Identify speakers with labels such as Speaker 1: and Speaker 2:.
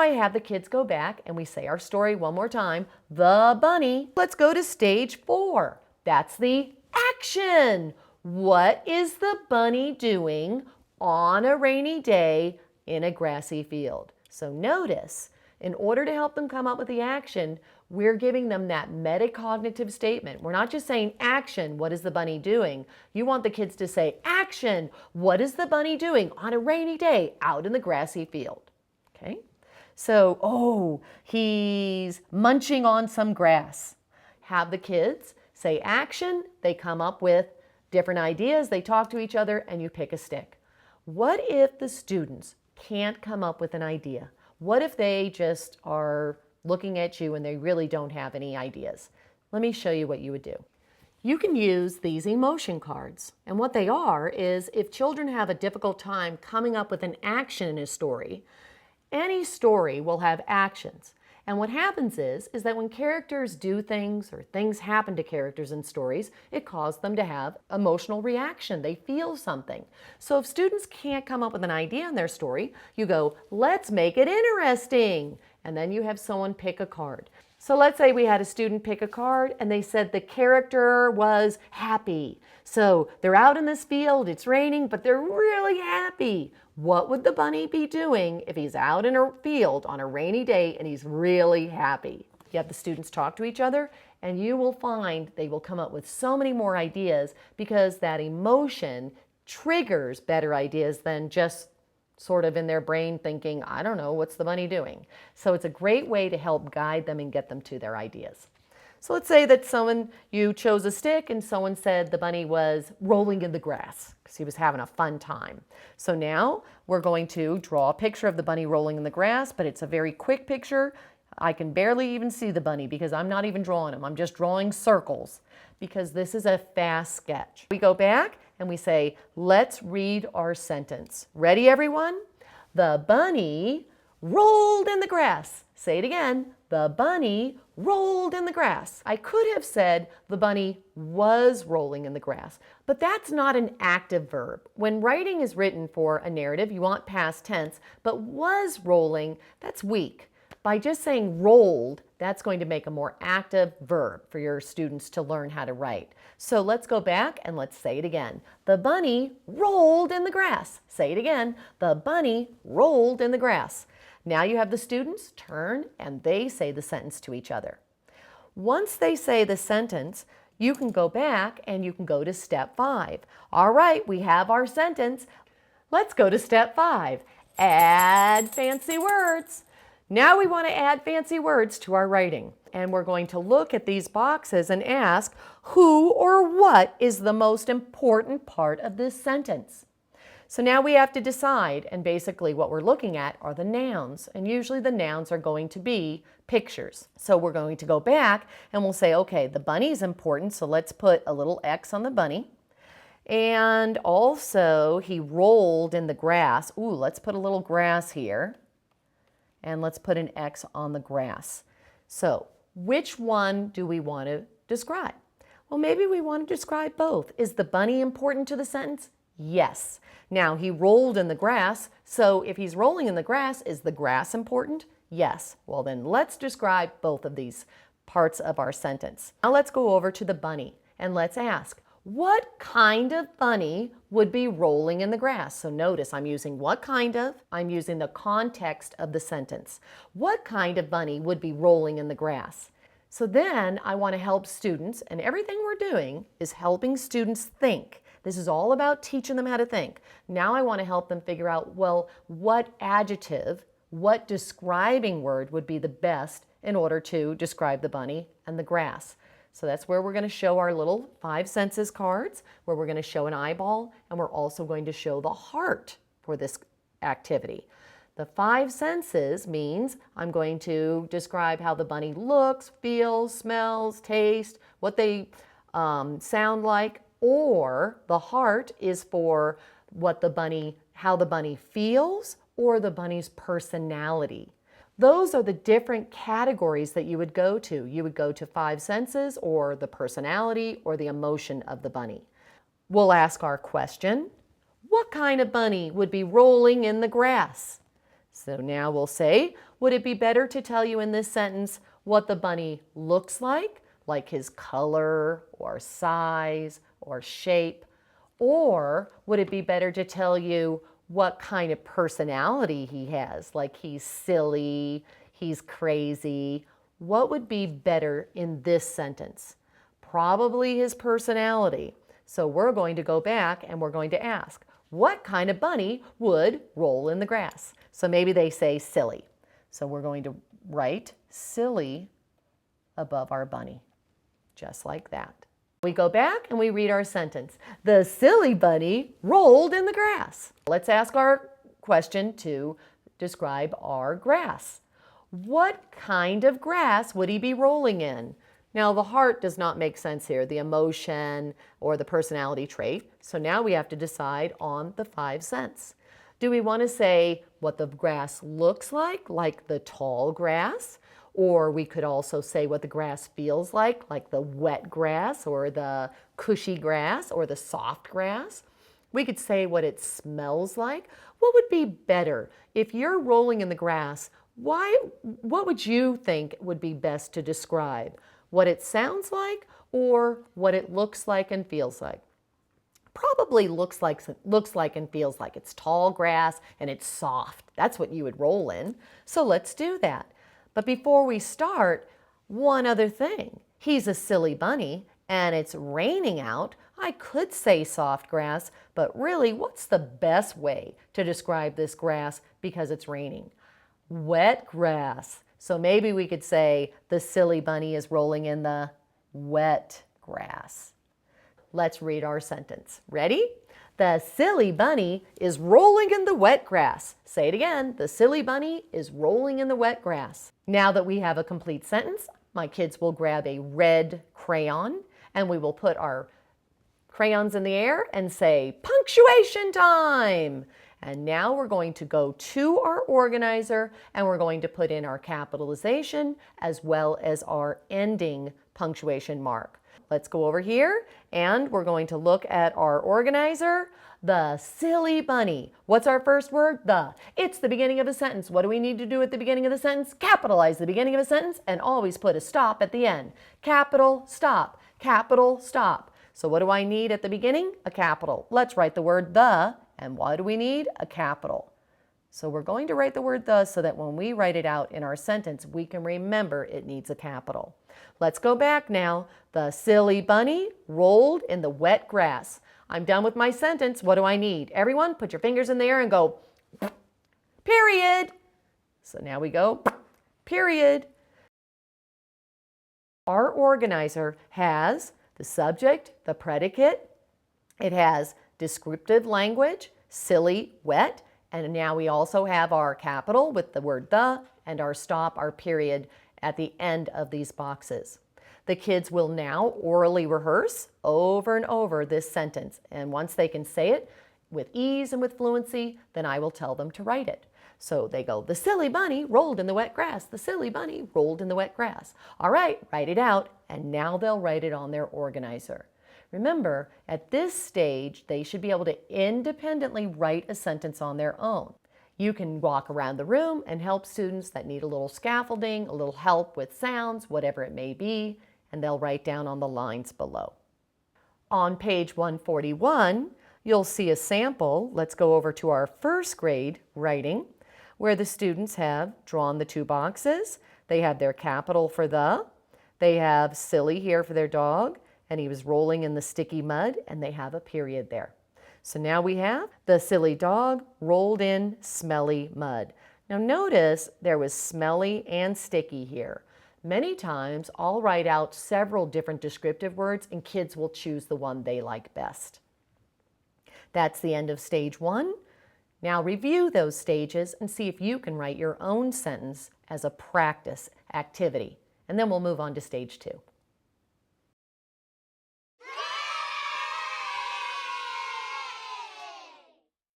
Speaker 1: I have the kids go back and we say our story one more time. The bunny. Let's go to stage 4. That's the action. What is the bunny doing on a rainy day in a grassy field? So notice, in order to help them come up with the action, we're giving them that metacognitive statement. We're not just saying action, what is the bunny doing? You want the kids to say action, what is the bunny doing on a rainy day out in the grassy field? Okay? So, oh, he's munching on some grass. Have the kids say action, they come up with different ideas, they talk to each other, and you pick a stick. What if the students can't come up with an idea? What if they just are looking at you and they really don't have any ideas? Let me show you what you would do. You can use these emotion cards. And what they are is if children have a difficult time coming up with an action in a story, any story will have actions. And what happens is that when characters do things or things happen to characters in stories, it causes them to have emotional reaction. They feel something. So if students can't come up with an idea in their story, you go, let's make it interesting. And then you have someone pick a card. So let's say we had a student pick a card and they said the character was happy. So they're out in this field, it's raining, but they're really happy. What would the bunny be doing if he's out in a field on a rainy day and he's really happy? You have the students talk to each other and you will find they will come up with so many more ideas because that emotion triggers better ideas than just sort of in their brain thinking, I don't know, what's the bunny doing? So it's a great way to help guide them and get them to their ideas. So let's say that you chose a stick and someone said the bunny was rolling in the grass because he was having a fun time. So now we're going to draw a picture of the bunny rolling in the grass, but it's a very quick picture. I can barely even see the bunny because I'm not even drawing him. I'm just drawing circles because this is a fast sketch. We go back and we say, let's read our sentence. Ready, everyone? The bunny rolled in the grass. Say it again. The bunny rolled in the grass. I could have said the bunny was rolling in the grass, but that's not an active verb. When writing is written for a narrative, you want past tense, but was rolling, that's weak. By just saying rolled, that's going to make a more active verb for your students to learn how to write. So let's go back and let's say it again. The bunny rolled in the grass. Say it again. The bunny rolled in the grass. Now you have the students turn and they say the sentence to each other. Once they say the sentence, you can go back and you can go to step 5. All right, we have our sentence. Let's go to step 5. Add fancy words. Now we want to add fancy words to our writing. And we're going to look at these boxes and ask who or what is the most important part of this sentence. So now we have to decide, and basically what we're looking at are the nouns, and usually the nouns are going to be pictures. So we're going to go back and we'll say, okay, the bunny is important, so let's put a little X on the bunny. And also he rolled in the grass. Ooh, let's put a little grass here. And let's put an X on the grass. So which one do we want to describe? Well, maybe we want to describe both. Is the bunny important to the sentence? Yes. Now, he rolled in the grass, so if he's rolling in the grass, is the grass important? Yes. Well, then let's describe both of these parts of our sentence. Now let's go over to the bunny and let's ask, what kind of bunny would be rolling in the grass? So notice I'm using what kind of, I'm using the context of the sentence. What kind of bunny would be rolling in the grass? So then I want to help students, and everything we're doing is helping students think. This is all about teaching them how to think. Now I want to help them figure out, well, what adjective, what describing word would be the best in order to describe the bunny and the grass. So that's where we're going to show our little 5 senses cards, where we're going to show an eyeball, and we're also going to show the heart for this activity. The 5 senses means I'm going to describe how the bunny looks, feels, smells, tastes, what they sound like, or the heart is for what the bunny, how the bunny feels, or the bunny's personality. Those are the different categories that you would go to. You would go to 5 senses, or the personality, or the emotion of the bunny. We'll ask our question, what kind of bunny would be rolling in the grass? So now we'll say, would it be better to tell you in this sentence what the bunny looks like his color or size or shape? Or would it be better to tell you what kind of personality he has, like he's silly, he's crazy? What would be better in this sentence? Probably his personality. So we're going to go back and we're going to ask, what kind of bunny would roll in the grass? So maybe they say silly. So we're going to write silly above our bunny, just like that. We go back and we read our sentence. The silly bunny rolled in the grass. Let's ask our question to describe our grass. What kind of grass would he be rolling in? Now, the heart does not make sense here, the emotion or the personality trait. So now we have to decide on the 5 cents. Do we want to say what the grass looks like the tall grass? Or we could also say what the grass feels like the wet grass or the cushy grass or the soft grass. We could say what it smells like. What would be better? If you're rolling in the grass, what would you think would be best to describe? What it sounds like or what it looks like and feels like? Probably looks like and feels like. It's tall grass and it's soft. That's what you would roll in. So let's do that. But before we start, one other thing. He's a silly bunny and it's raining out. I could say soft grass, but really, what's the best way to describe this grass because it's raining? Wet grass. So maybe we could say the silly bunny is rolling in the wet grass. Let's read our sentence. Ready? The silly bunny is rolling in the wet grass. Say it again. The silly bunny is rolling in the wet grass. Now that we have a complete sentence, my kids will grab a red crayon and we will put our crayons in the air and say, punctuation time. And now we're going to go to our organizer and we're going to put in our capitalization as well as our ending punctuation mark. Let's go over here and we're going to look at our organizer. The silly bunny. What's our first word? The. It's the beginning of a sentence. What do we need to do at the beginning of the sentence? Capitalize the beginning of a sentence and always put a stop at the end. Capital, stop. Capital, stop. So what do I need at the beginning? A capital. Let's write the word the. And why do we need a capital? So we're going to write the word the so that when we write it out in our sentence, we can remember it needs a capital. Let's go back now. The silly bunny rolled in the wet grass. I'm done with my sentence. What do I need? Everyone, put your fingers in the air and go, period. So now we go, period. Our organizer has the subject, the predicate. It has descriptive language, silly, wet, and now we also have our capital with the word the and our stop, our period at the end of these boxes. The kids will now orally rehearse over and over this sentence, and once they can say it with ease and with fluency, then I will tell them to write it. So they go, the silly bunny rolled in the wet grass. The silly bunny rolled in the wet grass. All right, write it out, and now they'll write it on their organizer. Remember, at this stage, they should be able to independently write a sentence on their own. You can walk around the room and help students that need a little scaffolding, a little help with sounds, whatever it may be, and they'll write down on the lines below. On page 141, you'll see a sample. Let's go over to our first grade writing, where the students have drawn the 2 boxes. They have their capital for the. They have silly here for their dog, and he was rolling in the sticky mud, and they have a period there. So now we have the silly dog rolled in smelly mud. Now notice there was smelly and sticky here. Many times I'll write out several different descriptive words and kids will choose the one they like best. That's the end of stage 1. Now review those stages and see if you can write your own sentence as a practice activity. And then we'll move on to stage 2.